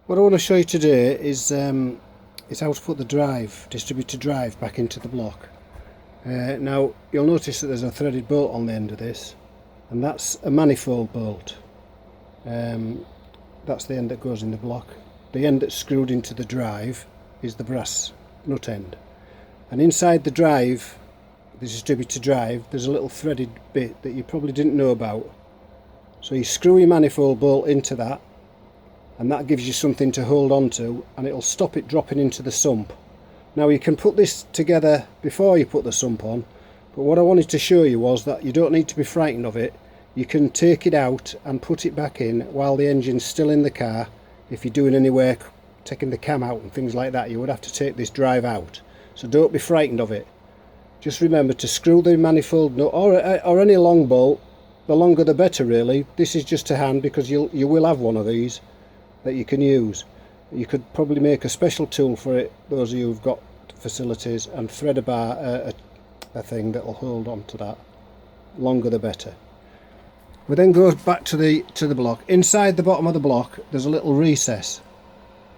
What I want to show you today is how to put the distributor drive back into the block. Now you'll notice that there's a threaded bolt on the end of this, and that's a manifold bolt. That's the end that goes in the block. The end that's screwed into the drive is the brass nut end, and inside the drive, the distributor drive, there's a little threaded bit that you probably didn't know about. So you screw your manifold bolt into that, and that gives you something to hold on to, and it'll stop it dropping into the sump. Now you can put this together before you put the sump on, but what I wanted to show you was that you don't need to be frightened of it. You can take it out and put it back in while the engine's still in the car. If you're doing any work, taking the cam out and things like that, you would have to take this drive out. So don't be frightened of it. Just remember to screw the manifold nut or any long bolt. The longer the better, really. This is just to hand because you will have one of these that you can use. You could probably make a special tool for it, those of you who've got facilities, and thread a thing that will hold on to that. Longer the better. We then go back to the block. Inside the bottom of the block there's a little recess,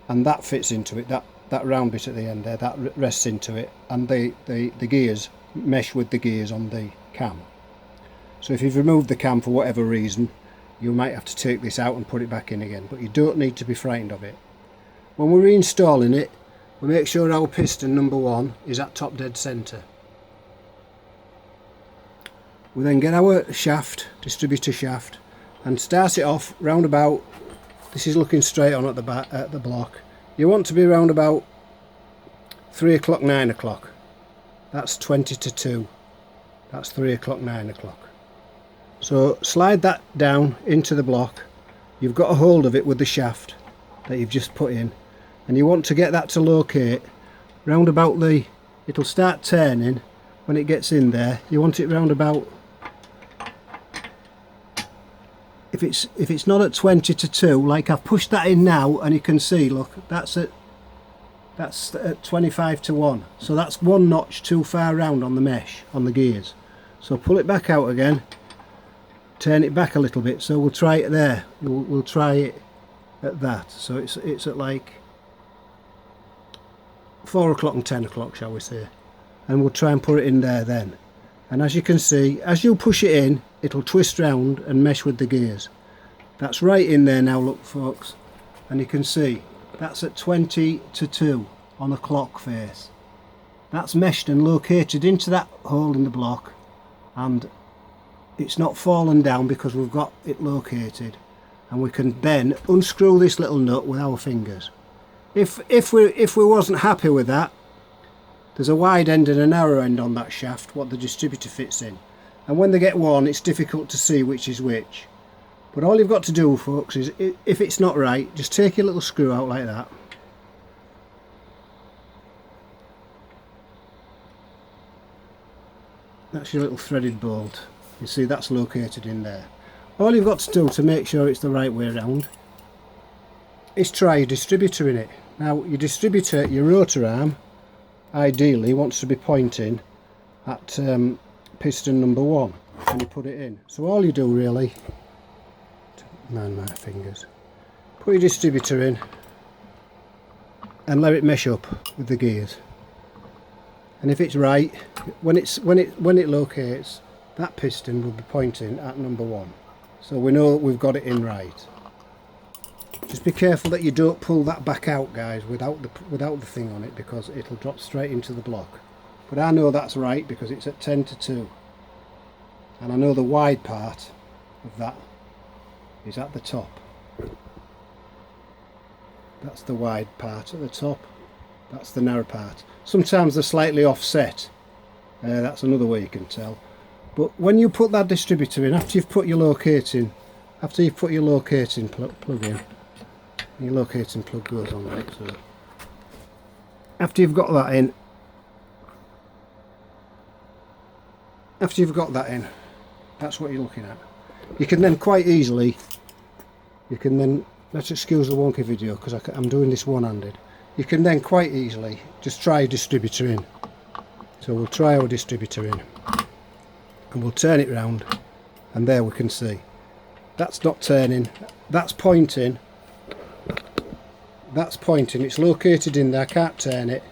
and that fits into it. That round bit at the end there, that rests into it, and the gears mesh with the gears on the cam. So if you've removed the cam for whatever reason, you might have to take this out and put it back in again, but you don't need to be frightened of it. When we're reinstalling it, we make sure our piston number 1 is at top dead centre. We then get our shaft, distributor shaft, and start it off round about, this is looking straight on at the back at the block. You want to be round about 3 o'clock, 9 o'clock. That's 20 to 2. That's 3 o'clock, 9 o'clock. So slide that down into the block. You've got a hold of it with the shaft that you've just put in, and you want to get that to locate round about it'll start turning when it gets in there. You want it round about, if it's not at 20 to 2, like I've pushed that in now, and you can see, look, that's at 25 to 1, so that's 1 notch too far round on the mesh on the gears. So pull it back out again, turn it back a little bit. So we'll try it there. We'll try it at that. So it's at like 4 o'clock and 10 o'clock, shall we say, and we'll try and put it in there then. And as you can see, as you push it in, it'll twist round and mesh with the gears. That's right in there now, look folks, and you can see that's at 20 to 2 on the clock face. That's meshed and located into that hole in the block, and it's not fallen down because we've got it located, and we can then unscrew this little nut with our fingers. If we wasn't happy with that, there's a wide end and a narrow end on that shaft what the distributor fits in, and when they get worn it's difficult to see which is which. But all you've got to do, folks, is if it's not right, just take your little screw out like that, that's your little threaded bolt. You see that's located in there. All you've got to do to make sure it's the right way around is try your distributor in it. Now your distributor, your rotor arm, ideally wants to be pointing at piston number 1 when you put it in. So all you do really, mind my fingers, put your distributor in and let it mesh up with the gears. And if it's right, when it locates, that piston will be pointing at number 1. So we know we've got it in right. Just be careful that you don't pull that back out, guys, without the thing on it, because it'll drop straight into the block. But I know that's right because it's at 10 to 2. And I know the wide part of that is at the top. That's the wide part at the top. That's the narrow part. Sometimes they're slightly offset. That's another way you can tell. But when you put that distributor in, after you've put your locating plug in, your locating plug goes on like so. After you've got that in, that's what you're looking at. You can then quite easily, let's excuse the wonky video because I'm doing this one-handed. You can then quite easily just try a distributor in. So we'll try our distributor in, and we'll turn it round, and there we can see that's not turning, that's pointing that's pointing, it's located in there, I can't turn it.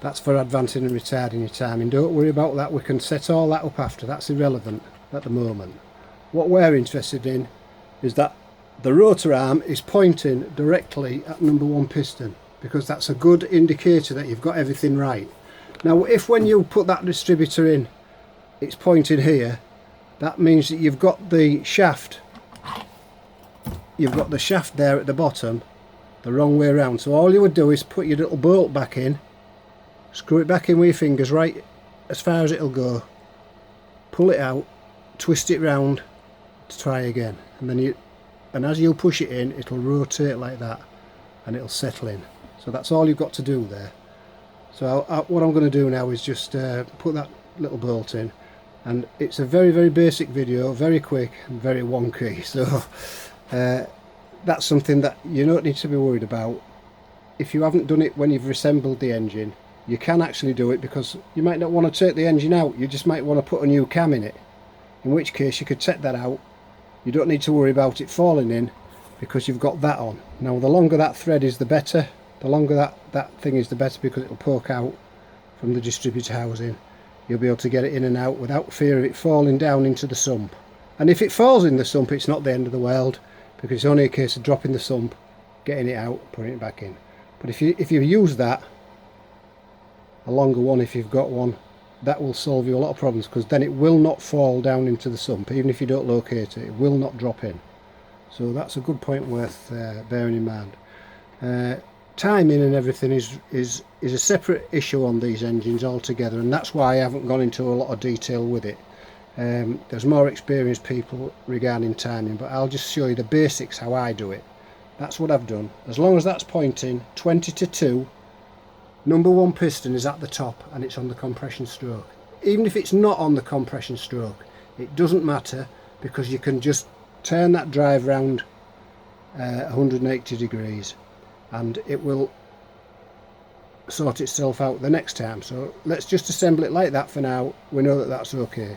That's for advancing and retarding your timing. Don't worry about that, we can set all that up after, that's irrelevant at the moment. What we're interested in is that the rotor arm is pointing directly at number 1 piston, because that's a good indicator that you've got everything right. Now if when you put that distributor in it's pointing here, that means that you've got the shaft there at the bottom the wrong way around. So all you would do is put your little bolt back in, screw it back in with your fingers right as far as it'll go, pull it out, twist it round to try again, and as you push it in it'll rotate like that and it'll settle in. So that's all you've got to do there. So what I'm going to do now is just put that little bolt in, and it's a very, very basic video, very quick and very wonky, so that's something that you don't need to be worried about. If you haven't done it when you've reassembled the engine, you can actually do it, because you might not want to take the engine out, you just might want to put a new cam in it, in which case you could take that out. You don't need to worry about it falling in because you've got that on. Now the longer that thread is the better, the longer that thing is the better, because it'll poke out from the distributor housing. You'll be able to get it in and out without fear of it falling down into the sump. And if it falls in the sump, it's not the end of the world, because it's only a case of dropping the sump, getting it out, putting it back in. But if you use that, a longer one if you've got one, that will solve you a lot of problems, because then it will not fall down into the sump. Even if you don't locate it, it will not drop in. So that's a good point worth bearing in mind. Timing and everything is a separate issue on these engines altogether, and that's why I haven't gone into a lot of detail with it. There's more experienced people regarding timing, but I'll just show you the basics how I do it. That's what I've done. As long as that's pointing 20 to 2, number 1 piston is at the top and it's on the compression stroke. Even if it's not on the compression stroke, it doesn't matter, because you can just turn that drive round 180 degrees and it will sort itself out the next time. So let's just assemble it like that for now. We know that that's okay.